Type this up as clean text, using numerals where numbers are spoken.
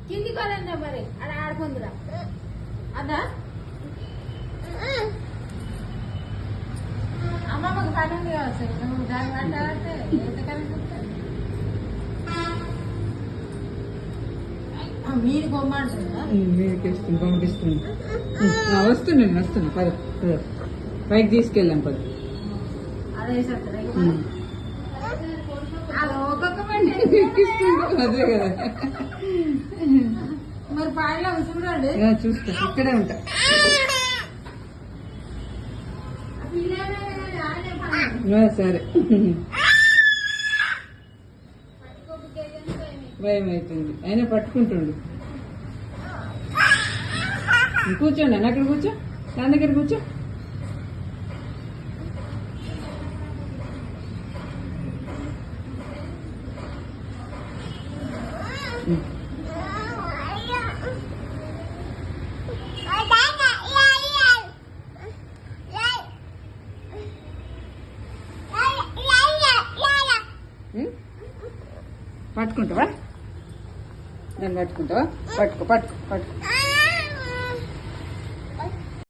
కింది కోలందా మరి అలా ఆడుకుందిరా అదా అమ్మమ్మకి పని ఉంది కావచ్చు నువ్వు దాన్ని మాట్లాడితే ఎంతకన్నా చూస్తాను మీరు బొమ్మంటుందా మీరుకి ఇస్తుంది పంపిస్తుంది వస్తున్నా పద పైకి తీసుకెళ్ళాం పద అదే అది ఒక్కొక్క అదే కదా మరి పాడలో చూడండి చూస్తా ఇక్కడే ఉంటా సరే భయం అవుతుంది అయినా పట్టుకుంటుండు కూర్చోండి అన్న అక్కడ కూర్చో దాని దగ్గర కూర్చో పట్టుకుంటావా దాన్ని పట్టుకుంటావా పట్టుకో పట్టుకో పట్టుకో